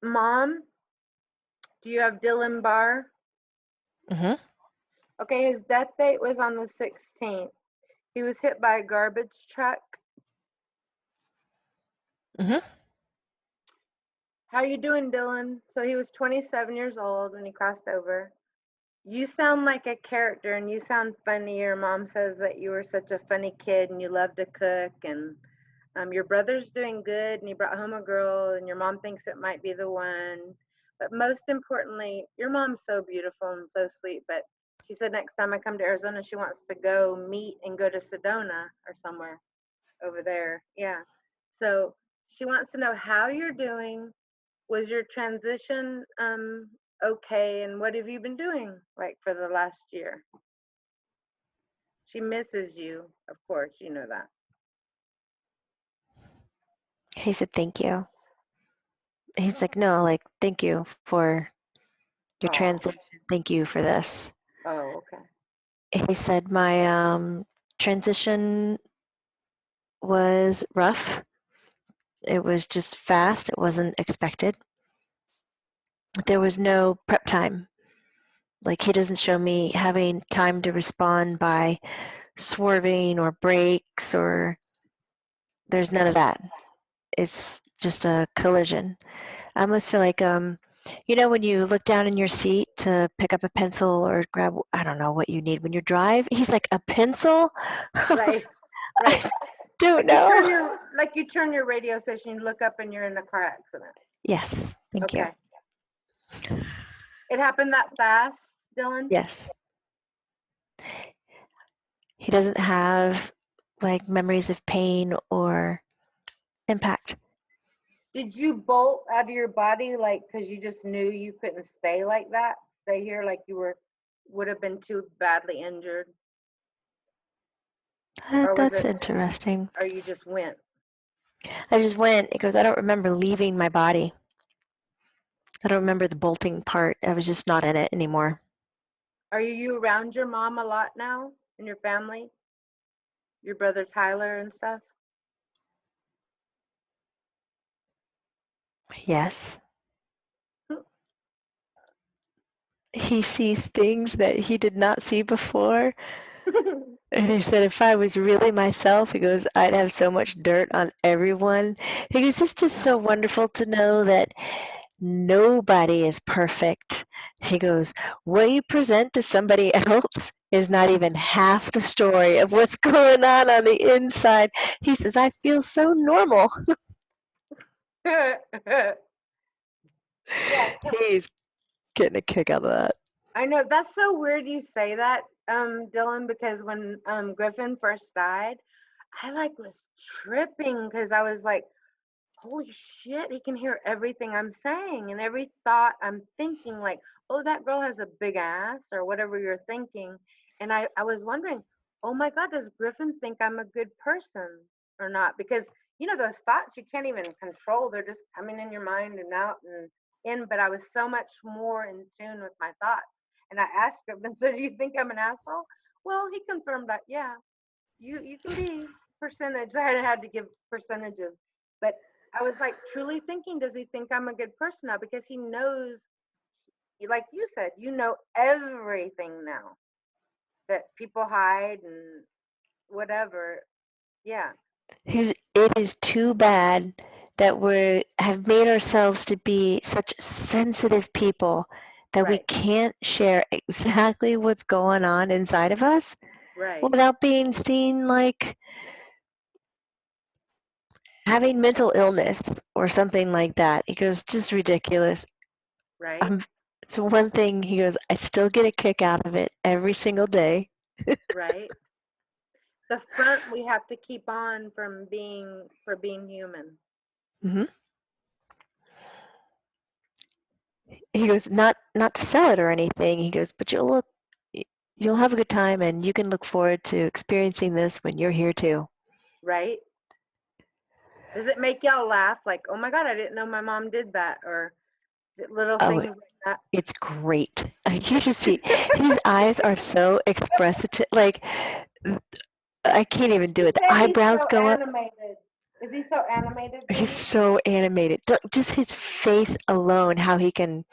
Mom, do you have Dillon Barr? Mhm. Okay, his death date was on the 16th. He was hit by a garbage truck. Mhm. How you doing, Dillon? So he was 27 years old when he crossed over. You sound like a character and you sound funny. Your mom says that you were such a funny kid and you love to cook and your brother's doing good and he brought home a girl and your mom thinks it might be the one. But most importantly, your mom's so beautiful and so sweet. But she said next time I come to Arizona, she wants to go meet and go to Sedona or somewhere over there. Yeah. So she wants to know how you're doing. Was your transition okay? And what have you been doing like for the last year? She misses you, of course, you know that. He said, "Thank you." He's like, "No, like, thank you for your Oh, transition. Thank you for this." oh, okay. He said, "My transition was rough. It was just fast. It wasn't expected. There was no prep time. Like, he doesn't show me having time to respond by swerving or brakes, or there's none of that. It's just a collision. I almost feel like, when you look down in your seat to pick up a pencil or grab, I don't know what you need when you drive. He's like, a pencil? Right, right. I don't Like you turn know. your radio station, you look up and you're in a car accident. Yes, thank you. Okay. It happened that fast, Dylan? Yes. He doesn't have like memories of pain or impact. Did you bolt out of your body like because you just knew you couldn't stay like that? Stay here like you would have been too badly injured? Or was That's it interesting. or you just went? I just went because I don't remember leaving my body. I don't remember the bolting part. I was just not in it anymore. Are you around your mom a lot now and your family? Your brother Tyler and stuff? Yes. He sees things that he did not see before. And he said, if I was really myself, he goes, I'd have so much dirt on everyone. He goes, it's just so wonderful to know that nobody is perfect. He goes, what you present to somebody else is not even half the story of what's going on the inside. He says, I feel so normal. Yeah, He's getting a kick out of that. I know that's so weird you say that, Dylan, because when Griffin first died, I like was tripping because I was like, holy shit, he can hear everything I'm saying and every thought I'm thinking, like, oh, that girl has a big ass or whatever you're thinking. And I was wondering, oh my God, does Griffin think I'm a good person or not? Because those thoughts you can't even control. They're just coming in your mind and out and in. But I was so much more in tune with my thoughts. And I asked Griffin, so do you think I'm an asshole? Well, he confirmed that, yeah, you can be percentage. I had to give percentages, but I was like truly thinking, does he think I'm a good person now? Because he knows, like you said, everything now that people hide and whatever. Yeah, It is too bad that we have made ourselves to be such sensitive people that we right, can't share exactly what's going on inside of us right, without being seen like having mental illness or something like that. He goes, just ridiculous. right, It's one thing, he goes, I still get a kick out of it every single day. right. The front we have to keep on for being human. hmm He goes, not to sell it or anything. He goes, but you'll have a good time and you can look forward to experiencing this when you're here too. Right? Does it make y'all laugh? Like, oh my God, I didn't know my mom did that, or little Oh, things like it's great. You should see his eyes are so expressive. Like I can't even do You it. The said he's eyebrows so go up. animated. Is he so animated, He's Jamie? so animated. Just his face alone, how he can,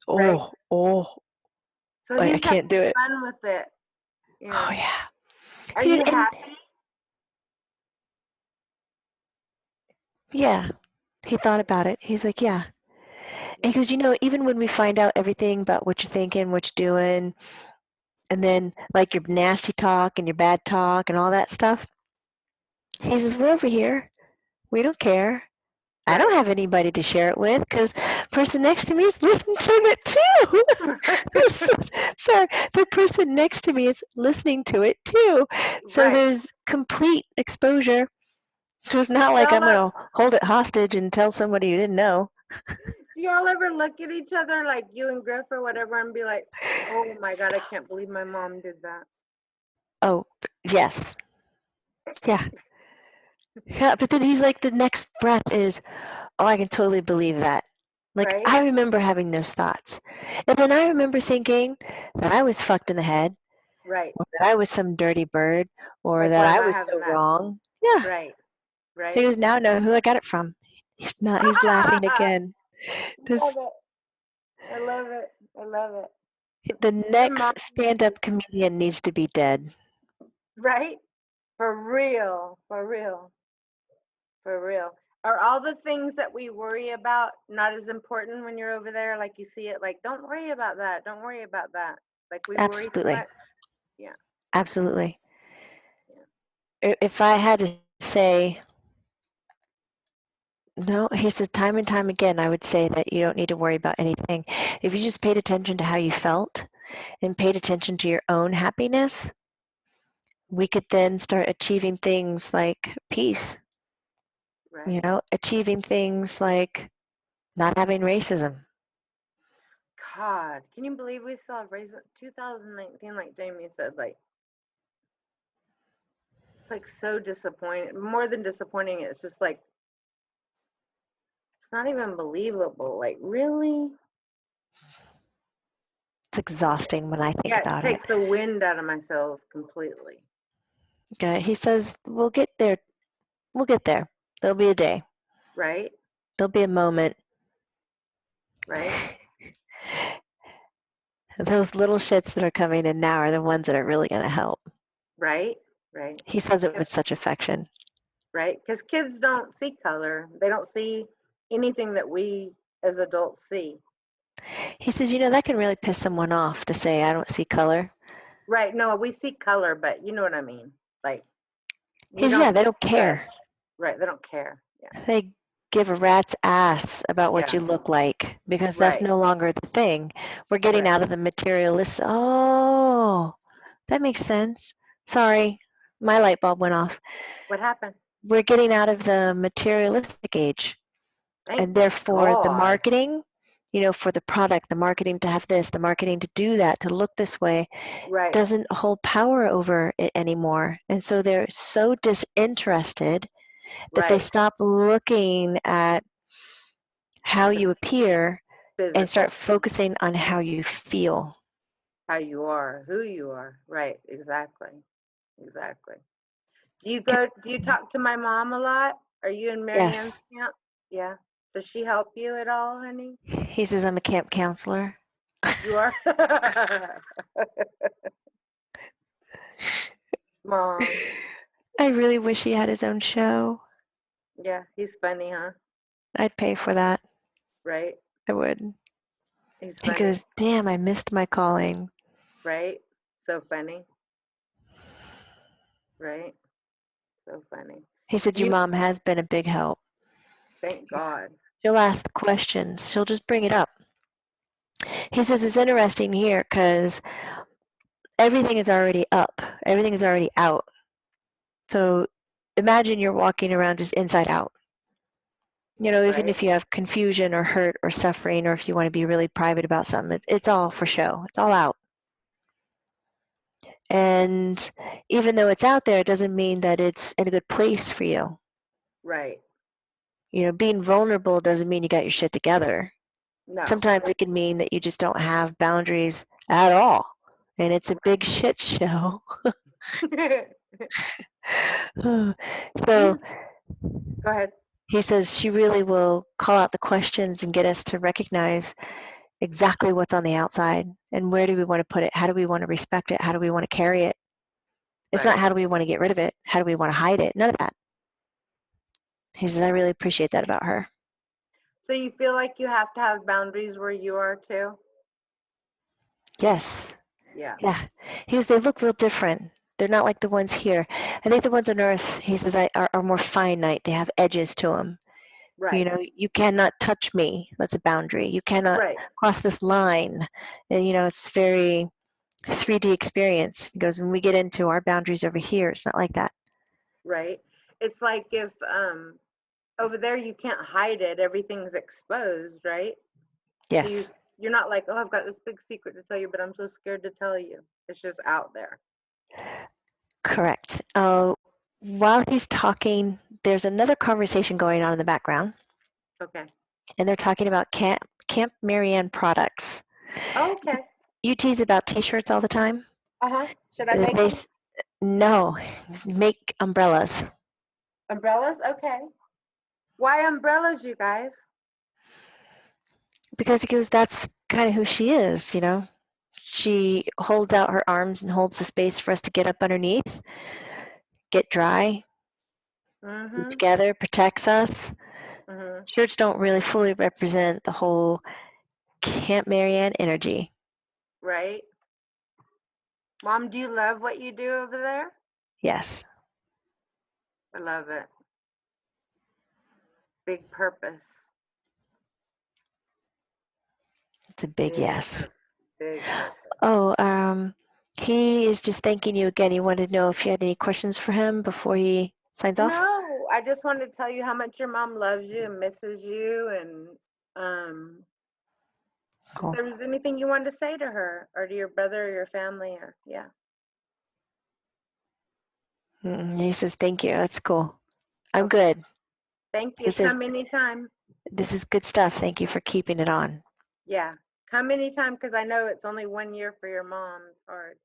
Right. oh, So I he's having can't do it. fun with it. Oh, Yeah. yeah. Are you And happy? yeah, he thought about it. He's like, yeah. And he goes, even when we find out everything about what you're thinking, what you're doing, and then like your nasty talk and your bad talk and all that stuff, he says, we're over here. We don't care. I don't Right. have anybody to share it with because the person next to me is listening to it too. So the person next to me is listening to it too. So Right. there's complete exposure. So it's not like Y'all, I'm going to hold it hostage and tell somebody you didn't know. do y'all ever look at each other, like you and Griff or whatever, and be like, "Oh my God, I can't believe my mom did that." Oh, yes. Yeah. Yeah. But then he's like, the next breath is, oh, I can totally believe that. Like, Right. I remember having those thoughts. And then I remember thinking that I was fucked in the head, Right. or that I was some dirty bird, or Like, that why am I I was having so that? wrong. Yeah. Right. He Right. goes, now I know who I got it from. He's laughing again. Love This, it. I love it. I love it. the Your mom, next stand-up comedian needs to be dead. right? For real. For real. For real. Are all the things that we worry about not as important when you're over there? Like you see it, like, don't worry about that. Don't worry about that. Like we worry too Absolutely. much. Yeah. Absolutely. Yeah. If I had to say, no, he says time and time again, I would say that you don't need to worry about anything. If you just paid attention to how you felt and paid attention to your own happiness, we could then start achieving things like peace, Right. achieving things like not having racism. God, can you believe we saw Raisin 2019? Like Jamie said, like it's like so disappointing. More than disappointing, it's just like it's not even believable. Like really? It's exhausting when I think Yeah, it about it. takes the wind out of my sails completely. Okay, he says, we'll get there. We'll get there. There'll be a day. Right? There'll be a moment. Right? Those little shits that are coming in now are the ones that are really going to help. Right? Right? He says it with such affection. Right? Because kids don't see color. They don't see anything that we as adults see. He says, that can really piss someone off to say, I don't see color. Right? No, we see color, but you know what I mean. Like He we says, yeah, don't they don't judge. care. Right? They don't care. Yeah. They give a rat's ass about what Yeah. you look like because that's Right. no longer the thing. We're getting Right. out of the materialist. Oh, that makes sense. Sorry, my light bulb went off. What happened? We're getting out of the materialistic age. And Thank therefore, the God. marketing, for the product, the marketing to have this, the marketing to do that, to look this way, Right. doesn't hold power over it anymore. And so they're so disinterested that they Right. stop looking at how The you appear and start physical, focusing on how you feel. how you are, who you are. Right. Exactly. Exactly. Do you talk to my mom a lot? Are you in Marianne's Yes. camp? Yeah. Does she help you at all, honey? He says, I'm a camp counselor. You are? Mom. I really wish he had his own show. Yeah, he's funny, huh? I'd pay for that. Right? I would. He's He funny. goes, damn, I missed my calling. Right? So funny. Right? So funny. He said, your You mom has been a big help. thank God. She'll ask the questions. She'll just bring it up. He says it's interesting here because everything is already up. Everything is already out. So imagine you're walking around just inside out. Even Right? if you have confusion or hurt or suffering, or if you want to be really private about something, it's all for show. It's all out. And even though it's out there, it doesn't mean that it's in a good place for you. Right. Being vulnerable doesn't mean you got your shit together. No. Sometimes it can mean that you just don't have boundaries at all. And it's a big shit show. He's So Go ahead. He says she really will call out the questions and get us to recognize exactly what's on the outside and where do we want to put it? How do we want to respect it? How do we want to carry it? It's not Right. how do we want to get rid of it? How do we want to hide it? None of that. He says, I really appreciate that about her. So you feel like you have to have boundaries where you are too? Yes. Yeah. Yeah. He goes, they look real different. They're not like the ones here. I think the ones on Earth, he says, are more finite. They have edges to them. You Right. know, you cannot touch me. That's a boundary. You cannot Right. cross this line. And, you know, it's very 3D experience. He goes, when we get into our boundaries over here, it's not like that. Right. It's like if over there you can't hide it, everything's exposed, right? So Yes, you're not like, oh, I've got this big secret to tell you, but I'm so scared to tell you. It's just out there. correct. While he's talking, there's another conversation going on in the background, Okay. and they're talking about Camp Marianne products. Oh, okay. You tease about T-shirts all the time. Uh-huh. Should I They make them? no, make umbrellas Umbrellas? Okay. Why umbrellas, you guys? because he goes, that's kind of who she is. You know, she holds out her arms and holds the space for us to get up underneath, get dry, be Mm-hmm. together, protects us. Mm-hmm. Shirts don't really fully represent the whole Camp Marianne energy. Right. Mom, do you love what you do over there? Yes, I love it. Big purpose. it's a big Big yes. purpose. Big purpose. Oh, he is just thanking you again. He wanted to know if you had any questions for him before he signs off. No, I just wanted to tell you how much your mom loves you and misses you, and if Cool. there was anything you wanted to say to her or to your brother or your family, or yeah. He says, thank you. That's cool. I'm Okay. good. Thank He you. says, Come anytime. this is good stuff. Thank you for keeping it on. Yeah. Come anytime because I know it's only 1 year for your mom. It's hard.